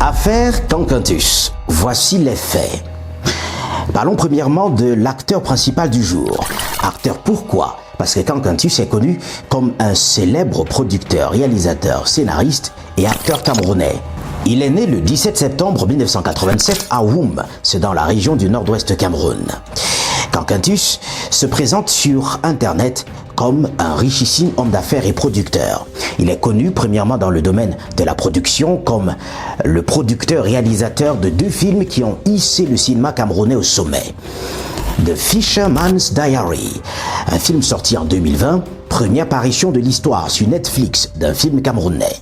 Affaire Cancantus. Voici les faits. Parlons premièrement de l'acteur principal du jour. Acteur pourquoi? Parce que Cancantus est connu comme un célèbre producteur, réalisateur, scénariste et acteur camerounais. Il est né le 17 septembre 1987 à Woum, c'est dans la région du nord-ouest Cameroun. Cancantus se présente sur Internet comme un richissime homme d'affaires et producteur. Il est connu premièrement dans le domaine de la production comme le producteur-réalisateur de 2 films qui ont hissé le cinéma camerounais au sommet. The Fisherman's Diary, un film sorti en 2020, première apparition de l'histoire sur Netflix d'un film camerounais.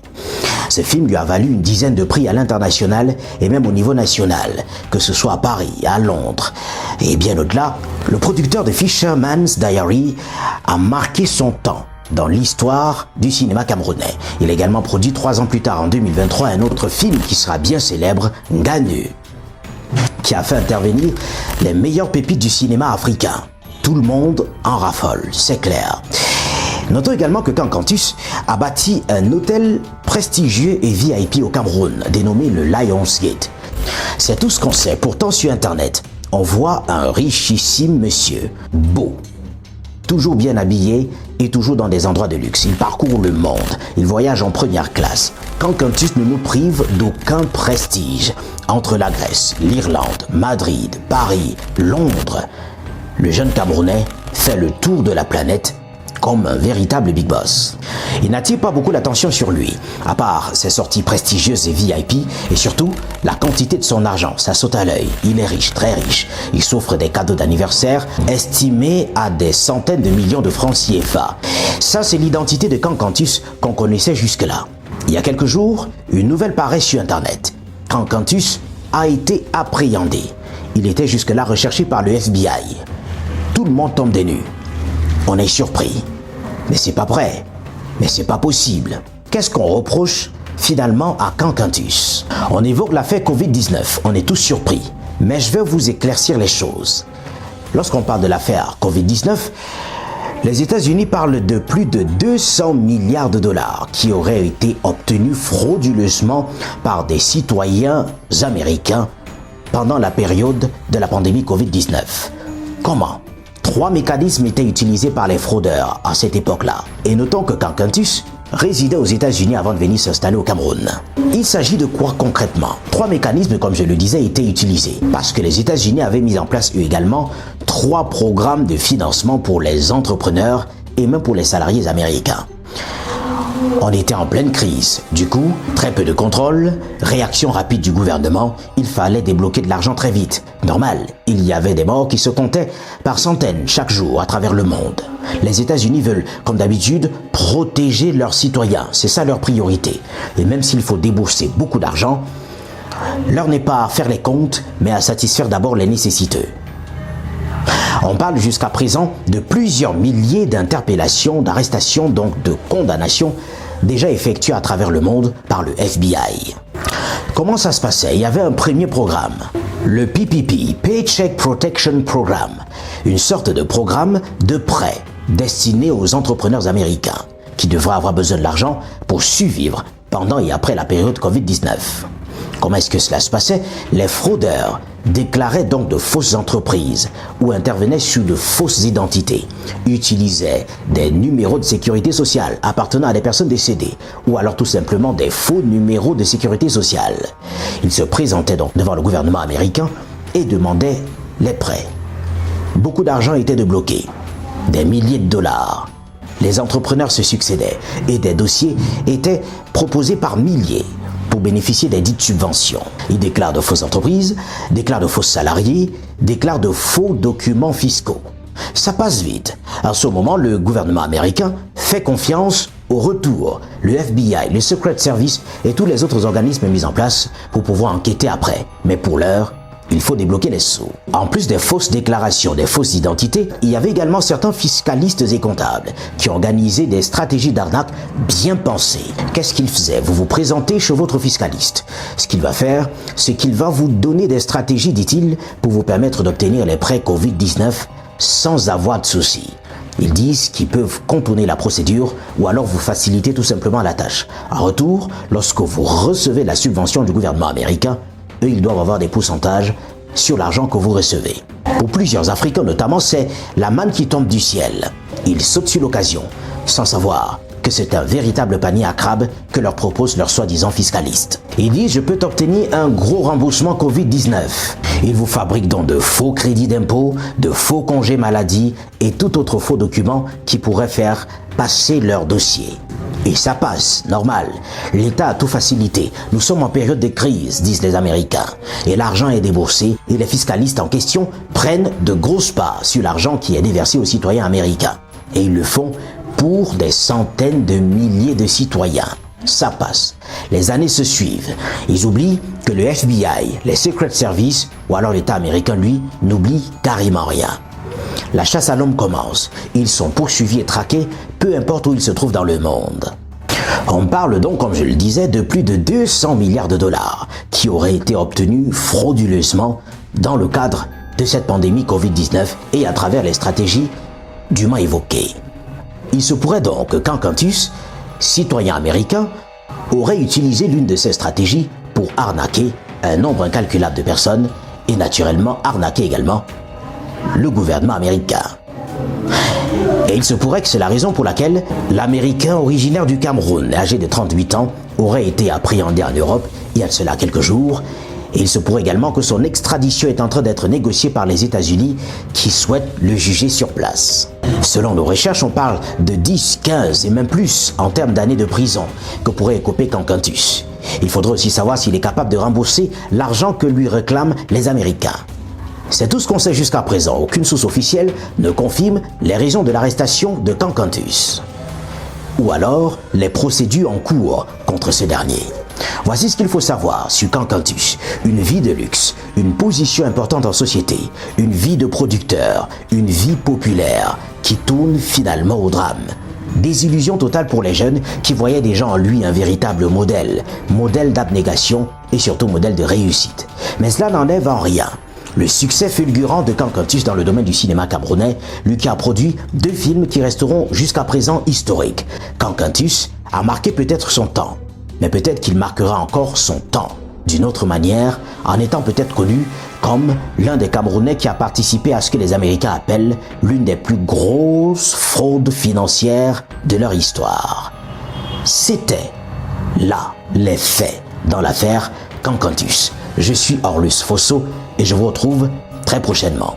Ce film lui a valu une dizaine de prix à l'international et même au niveau national, que ce soit à Paris, à Londres et bien au-delà. Le producteur de Fisherman's Diary a marqué son temps dans l'histoire du cinéma camerounais. Il a également produit 3 ans plus tard, en 2023, un autre film qui sera bien célèbre, Nganu, qui a fait intervenir les meilleures pépites du cinéma africain. Tout le monde en raffole, c'est clair. Notons également que Cancantus a bâti un hôtel prestigieux et VIP au Cameroun, dénommé le Lionsgate. C'est tout ce qu'on sait. Pourtant, sur Internet, on voit un richissime monsieur, beau, toujours bien habillé et toujours dans des endroits de luxe. Il parcourt le monde, il voyage en première classe. Cancantus ne nous prive d'aucun prestige. Entre la Grèce, l'Irlande, Madrid, Paris, Londres, le jeune Camerounais fait le tour de la planète comme un véritable big boss. Il n'attire pas beaucoup l'attention sur lui, à part ses sorties prestigieuses et VIP, et surtout la quantité de son argent, ça saute à l'œil. Il est riche, très riche. Il s'offre des cadeaux d'anniversaire estimés à des centaines de millions de francs CFA. Ça, c'est l'identité de Cancantus qu'on connaissait jusque-là. Il y a quelques jours, une nouvelle paraît sur Internet. Cancantus a été appréhendé. Il était jusque-là recherché par le FBI. Tout le monde tombe des nues. On est surpris. Mais c'est pas vrai. Mais c'est pas possible. Qu'est-ce qu'on reproche finalement à Cancantus? On évoque l'affaire Covid-19. On est tous surpris. Mais je vais vous éclaircir les choses. Lorsqu'on parle de l'affaire Covid-19, les États-Unis parlent de plus de 200 milliards de dollars qui auraient été obtenus frauduleusement par des citoyens américains pendant la période de la pandémie Covid-19. Comment? 3 mécanismes étaient utilisés par les fraudeurs à cette époque-là. Et notons que Cancantus résidait aux États-Unis avant de venir s'installer au Cameroun. Il s'agit de quoi concrètement? 3 mécanismes, comme je le disais, étaient utilisés parce que les États-Unis avaient mis en place eux également 3 programmes de financement pour les entrepreneurs et même pour les salariés américains. On était en pleine crise. Du coup, très peu de contrôle, réaction rapide du gouvernement, il fallait débloquer de l'argent très vite. Normal, il y avait des morts qui se comptaient par centaines chaque jour à travers le monde. Les États-Unis veulent, comme d'habitude, protéger leurs citoyens. C'est ça leur priorité. Et même s'il faut débourser beaucoup d'argent, l'heure n'est pas à faire les comptes, mais à satisfaire d'abord les nécessiteux. On parle jusqu'à présent de plusieurs milliers d'interpellations, d'arrestations, donc de condamnations déjà effectuées à travers le monde par le FBI. Comment ça se passait? Il y avait un premier programme, le PPP, Paycheck Protection Program, une sorte de programme de prêt destiné aux entrepreneurs américains qui devraient avoir besoin de l'argent pour survivre pendant et après la période Covid-19. Comment est-ce que cela se passait? Les fraudeurs déclaraient donc de fausses entreprises ou intervenaient sur de fausses identités, utilisaient des numéros de sécurité sociale appartenant à des personnes décédées ou alors tout simplement des faux numéros de sécurité sociale. Ils se présentaient donc devant le gouvernement américain et demandaient les prêts. Beaucoup d'argent était débloqué, des milliers de dollars. Les entrepreneurs se succédaient et des dossiers étaient proposés par milliers pour bénéficier des dites subventions. Ils déclarent de fausses entreprises, déclarent de faux salariés, déclarent de faux documents fiscaux. Ça passe vite. À ce moment, le gouvernement américain fait confiance au retour, le FBI, le Secret Service et tous les autres organismes mis en place pour pouvoir enquêter après. Mais pour l'heure, il faut débloquer les sous. En plus des fausses déclarations, des fausses identités, il y avait également certains fiscalistes et comptables qui organisaient des stratégies d'arnaque bien pensées. Qu'est-ce qu'il faisait? Vous vous présentez chez votre fiscaliste. Ce qu'il va faire, c'est qu'il va vous donner des stratégies, dit-il, pour vous permettre d'obtenir les prêts Covid-19 sans avoir de soucis. Ils disent qu'ils peuvent contourner la procédure ou alors vous faciliter tout simplement la tâche. En retour, lorsque vous recevez la subvention du gouvernement américain, eux, ils doivent avoir des pourcentages sur l'argent que vous recevez. Pour plusieurs Africains notamment, c'est la manne qui tombe du ciel. Ils sautent sur l'occasion, sans savoir que c'est un véritable panier à crabes que leur proposent leurs soi-disant fiscalistes. Ils disent « je peux t'obtenir un gros remboursement Covid-19 ». Ils vous fabriquent donc de faux crédits d'impôt, de faux congés maladie et tout autre faux document qui pourrait faire passer leur dossier. Et ça passe, normal. L'État a tout facilité. Nous sommes en période de crise, disent les Américains. Et l'argent est déboursé et les fiscalistes en question prennent de grosses parts sur l'argent qui est déversé aux citoyens américains. Et ils le font pour des centaines de milliers de citoyens. Ça passe. Les années se suivent. Ils oublient que le FBI, les Secret Service ou alors l'État américain, lui, n'oublie carrément rien. La chasse à l'homme commence. Ils sont poursuivis et traqués, peu importe où ils se trouvent dans le monde. On parle donc, comme je le disais, de plus de 200 milliards de dollars qui auraient été obtenus frauduleusement dans le cadre de cette pandémie Covid-19 et à travers les stratégies dûment évoquées. Il se pourrait donc que Cancantus, citoyen américain, aurait utilisé l'une de ces stratégies pour arnaquer un nombre incalculable de personnes et naturellement arnaquer également le gouvernement américain. Et il se pourrait que c'est la raison pour laquelle l'Américain originaire du Cameroun, âgé de 38 ans, aurait été appréhendé en Europe il y a de cela quelques jours. Et il se pourrait également que son extradition est en train d'être négociée par les États-Unis qui souhaitent le juger sur place. Selon nos recherches, on parle de 10, 15 et même plus en termes d'années de prison que pourrait écoper Cancantus. Il faudrait aussi savoir s'il est capable de rembourser l'argent que lui réclament les Américains. C'est tout ce qu'on sait jusqu'à présent. Aucune source officielle ne confirme les raisons de l'arrestation de Cancantus. Ou alors les procédures en cours contre ce dernier. Voici ce qu'il faut savoir sur Cancantus. Une vie de luxe, une position importante en société, une vie de producteur, une vie populaire qui tourne finalement au drame. Désillusion totale pour les jeunes qui voyaient déjà en lui un véritable modèle d'abnégation et surtout modèle de réussite. Mais cela n'enlève en rien le succès fulgurant de Cancantus dans le domaine du cinéma camerounais, lui qui a produit 2 films qui resteront jusqu'à présent historiques. Cancantus a marqué peut-être son temps, mais peut-être qu'il marquera encore son temps d'une autre manière, en étant peut-être connu comme l'un des Camerounais qui a participé à ce que les Américains appellent l'une des plus grosses fraudes financières de leur histoire. C'était là les faits dans l'affaire Cancantus. Je suis Orlus Fosso et je vous retrouve très prochainement.